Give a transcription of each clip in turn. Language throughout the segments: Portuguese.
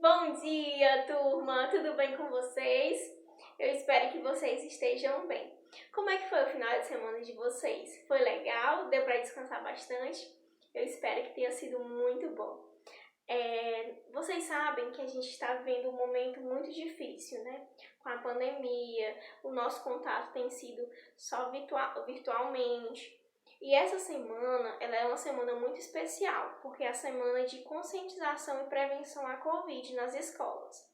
Bom dia, turma! Tudo bem com vocês? Eu espero que vocês estejam bem. Como é que foi o final de semana de vocês? Foi legal? Deu para descansar bastante? Eu espero que tenha sido muito bom. Vocês sabem que a gente está vivendo um momento muito difícil, né? Com a pandemia, o nosso contato tem sido só virtualmente. E essa semana, ela é uma semana muito especial, porque é a semana de conscientização e prevenção à Covid nas escolas.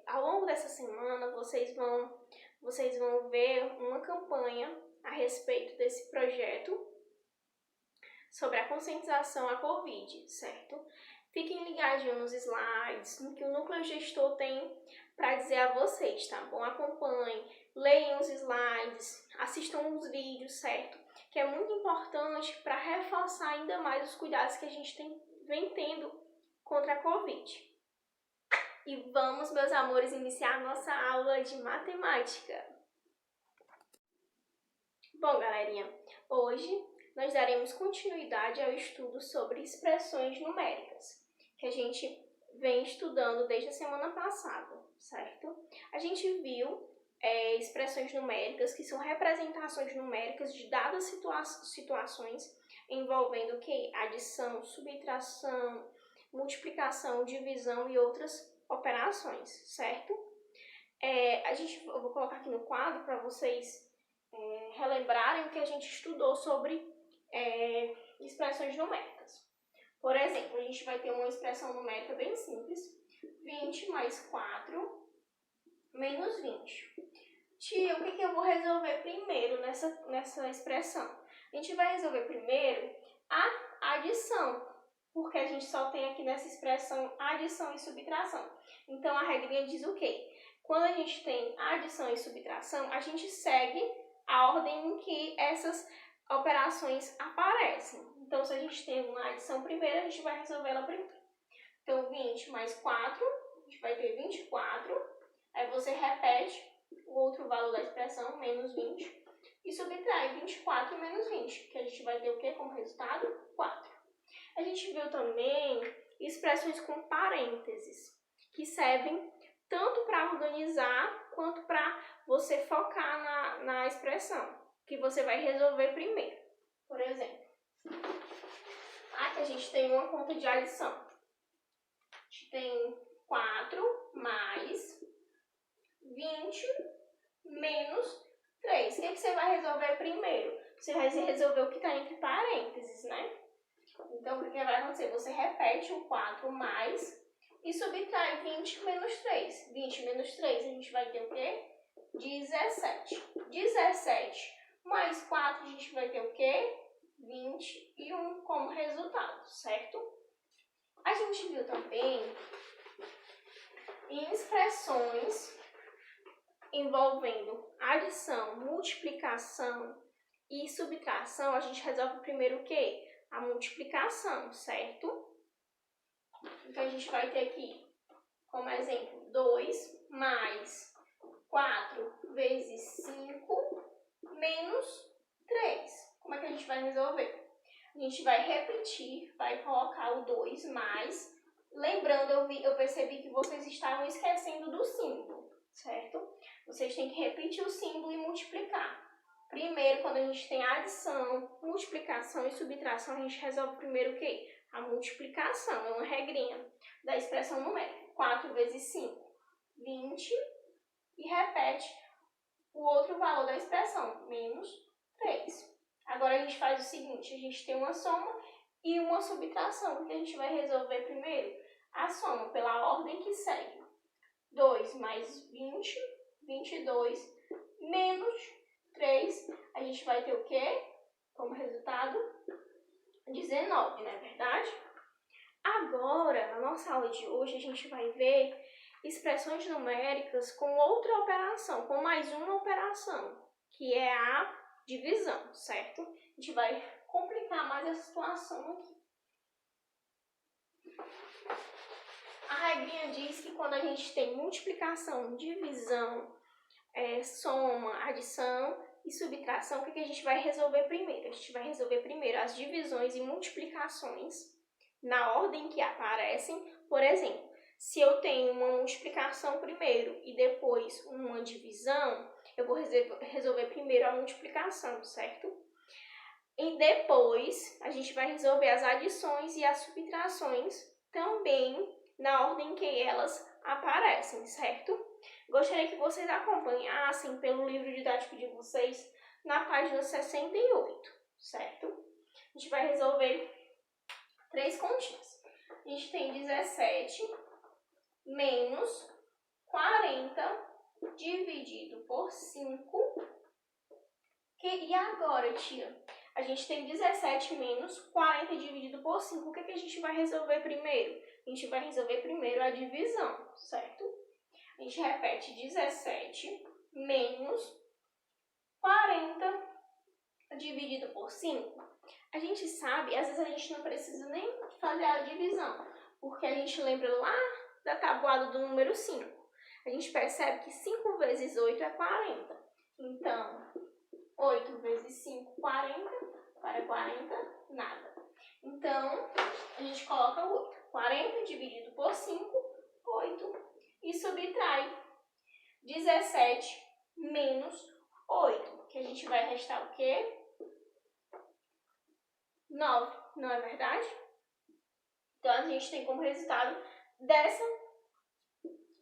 Ao longo dessa semana, vocês vão ver uma campanha a respeito desse projeto sobre a conscientização à Covid, certo? Fiquem ligadinhos nos slides, no que o núcleo gestor tem para dizer a vocês, tá bom? Acompanhem, leiam os slides, assistam os vídeos, certo? Que é muito importante para reforçar ainda mais os cuidados que a gente vem tendo contra a Covid. E vamos, meus amores, iniciar a nossa aula de matemática. Bom, galerinha, hoje nós daremos continuidade ao estudo sobre expressões numéricas, que a gente vem estudando desde a semana passada, certo? A gente viu expressões numéricas, que são representações numéricas de dadas situações envolvendo o quê? Adição, subtração, multiplicação, divisão e outras operações, certo? Eu vou colocar aqui no quadro para vocês relembrarem o que a gente estudou sobre expressões numéricas. Por exemplo, a gente vai ter uma expressão numérica bem simples, 20 mais 4 menos 20. Tia, o que eu vou resolver primeiro nessa expressão? A gente vai resolver primeiro a adição, porque a gente só tem aqui nessa expressão adição e subtração. Então, a regrinha diz o quê? Quando a gente tem adição e subtração, a gente segue a ordem em que essas operações aparecem. Então, se a gente tem uma adição primeiro, a gente vai resolver ela primeiro. Então, 20 mais 4, a gente vai ter 24. Aí você repete o outro valor da expressão, menos 20, e subtrai 24 menos 20, que a gente vai ter o quê como resultado? 4. A gente viu também expressões com parênteses, que servem tanto para organizar quanto para você focar na expressão, que você vai resolver primeiro. Por exemplo, aqui a gente tem uma conta de adição. A gente tem 4 mais 20 menos 3. O que você vai resolver primeiro? Você vai resolver o que está entre parênteses, né? Então, o que vai acontecer? Você repete o 4 mais e subtrai 20 menos 3. 20 menos 3, a gente vai ter o quê? 17. 17 mais 4, a gente vai ter o quê? 21 como resultado, certo? A gente viu também em expressões envolvendo adição, multiplicação e subtração, a gente resolve primeiro o quê? A multiplicação, certo? Então, a gente vai ter aqui, como exemplo, 2 mais 4 vezes 5 menos 3. Como é que a gente vai resolver? A gente vai repetir, vai colocar o 2 mais. Lembrando, eu percebi que vocês estavam esquecendo do símbolo, certo? Vocês têm que repetir o símbolo e multiplicar. Primeiro, quando a gente tem adição, multiplicação e subtração, a gente resolve primeiro o quê? A multiplicação, é uma regrinha da expressão numérica. 4 vezes 5, 20. E repete o outro valor da expressão, menos 3. Agora, a gente faz o seguinte, a gente tem uma soma e uma subtração, que a gente vai resolver primeiro a soma pela ordem que segue. 2 mais 20, 22, menos 3, a gente vai ter o quê? Como resultado, 19, não é verdade? Agora, na nossa aula de hoje, a gente vai ver expressões numéricas com outra operação, com mais uma operação, que é a divisão, certo? A gente vai complicar mais a situação aqui. A regrinha diz que quando a gente tem multiplicação, divisão, soma, adição e subtração, o que a gente vai resolver primeiro? A gente vai resolver primeiro as divisões e multiplicações na ordem que aparecem. Por exemplo, Se eu tenho uma multiplicação primeiro e depois uma divisão, eu vou resolver primeiro a multiplicação, certo? E depois a gente vai resolver as adições e as subtrações também na ordem que elas aparecem, certo? Gostaria que vocês acompanhassem pelo livro didático de vocês na página 68, certo? A gente vai resolver 3 continhas. A gente tem 17 menos 40 dividido por 5. E agora, tia? A gente tem 17 menos 40 dividido por 5. O que a gente vai resolver primeiro? A gente vai resolver primeiro a divisão, certo? A gente repete 17 menos 40 dividido por 5. A gente sabe, às vezes a gente não precisa nem fazer a divisão, porque a gente lembra lá da tabuada do número 5. A gente percebe que 5 vezes 8 é 40. Então, 8 vezes 5, 40. Para 40, nada. Então, a gente coloca 8. 40 dividido por 5, 8. E subtrai 17 menos 8. Que a gente vai restar o quê? 9. Não é verdade? Então, a gente tem como resultado dessa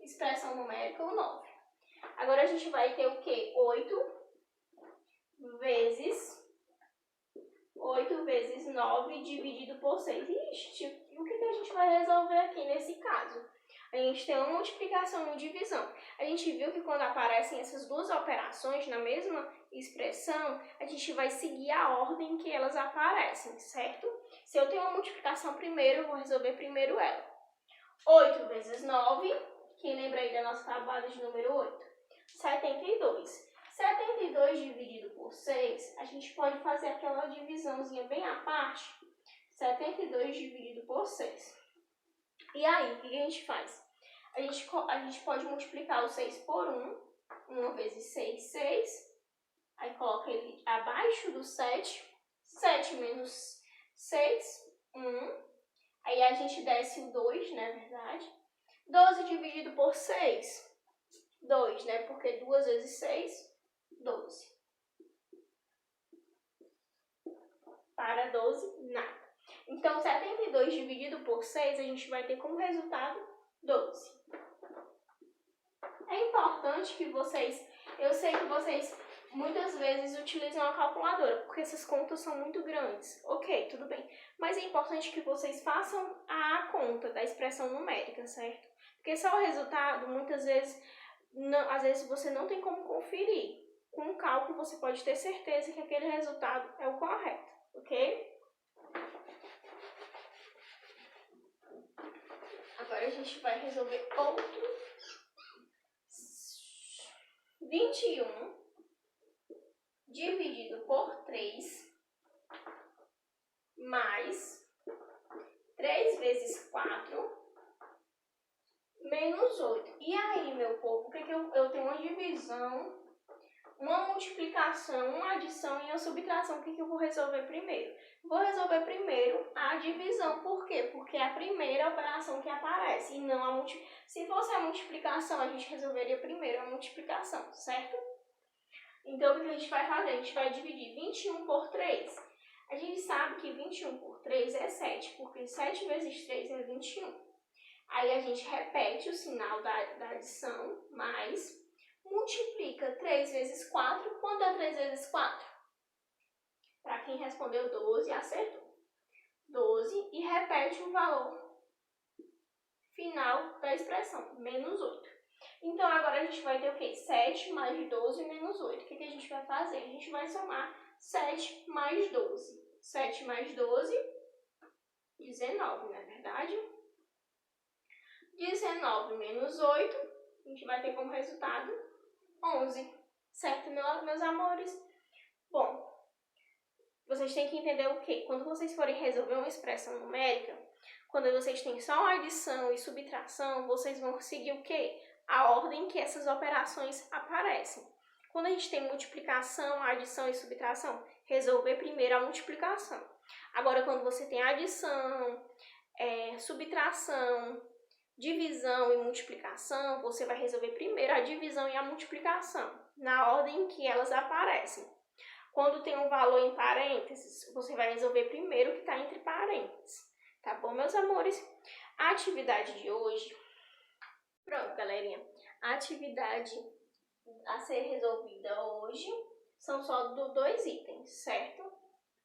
expressão numérica o 9. Agora, a gente vai ter o quê? 8 vezes 9 dividido por 6. Ixi, e o que a gente vai resolver aqui nesse caso? A gente tem uma multiplicação e uma divisão. A gente viu que quando aparecem essas duas operações na mesma expressão, a gente vai seguir a ordem que elas aparecem, certo? Se eu tenho uma multiplicação primeiro, eu vou resolver primeiro ela. 8 vezes 9, quem lembra aí da nossa tabuada de número 8? 72. 72 dividido por 6, a gente pode fazer aquela divisãozinha bem à parte. 72 dividido por 6. E aí, o que a gente faz? A gente pode multiplicar o 6 por 1. 1 vezes 6, 6. Aí coloca ele abaixo do 7. 7 menos 6, 1. Aí a gente desce o 2, não é verdade? 12 dividido por 6. 2, né? Porque 2 vezes 6, 12. Para 12, nada. Então, 72 dividido por 6, a gente vai ter como resultado 12. É importante que vocês... Eu sei que vocês muitas vezes utilizam a calculadora, porque essas contas são muito grandes. Ok, tudo bem. Mas é importante que vocês façam a conta da expressão numérica, certo? Porque só o resultado, muitas vezes, às vezes você não tem como conferir. Com o cálculo, você pode ter certeza que aquele resultado é o correto, ok? Agora a gente vai resolver outro. 21 dividido por 3 mais 3 vezes 4 menos 8. E aí, meu povo, o que eu tenho uma divisão, uma multiplicação, uma adição e uma subtração. O que eu vou resolver primeiro? Vou resolver primeiro a divisão. Por quê? Porque é a primeira operação que aparece e não a multiplicação. Se fosse a multiplicação, a gente resolveria primeiro a multiplicação, certo? Então, o que a gente vai fazer? A gente vai dividir 21 por 3. A gente sabe que 21 por 3 é 7, porque 7 vezes 3 é 21. Aí a gente repete o sinal da adição, mais... multiplica 3 vezes 4. Quanto é 3 vezes 4? Para quem respondeu 12, acertou. 12 e repete o valor final da expressão, menos 8. Então, agora a gente vai ter o quê? 7 mais 12 menos 8. O que a gente vai fazer? A gente vai somar 7 mais 12. 7 mais 12, 19, não é verdade? 19 menos 8, a gente vai ter como resultado 11, certo, meus amores? Bom, vocês têm que entender o quê? Quando vocês forem resolver uma expressão numérica, quando vocês têm só adição e subtração, vocês vão seguir o quê? A ordem que essas operações aparecem. Quando a gente tem multiplicação, adição e subtração, resolver primeiro a multiplicação. Agora, quando você tem adição, subtração, divisão e multiplicação, você vai resolver primeiro a divisão e a multiplicação, na ordem que elas aparecem. Quando tem um valor em parênteses, você vai resolver primeiro o que está entre parênteses. Tá bom, meus amores? A atividade de hoje... Pronto, galerinha. A atividade a ser resolvida hoje são só dois itens, certo?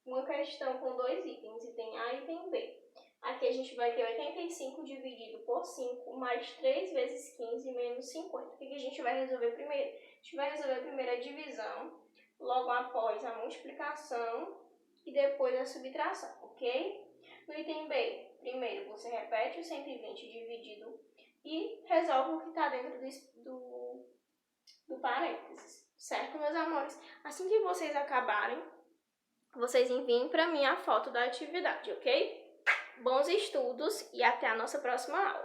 Uma questão com dois itens, item A e item B. Aqui a gente vai ter 85 dividido por 5, mais 3 vezes 15 menos 50. O que a gente vai resolver primeiro? A gente vai resolver primeiro a divisão, logo após a multiplicação e depois a subtração, ok? No item B, primeiro você repete o 120 dividido e resolve o que está dentro do parênteses, certo, meus amores? Assim que vocês acabarem, vocês enviem para mim a foto da atividade, ok? Bons estudos e até a nossa próxima aula!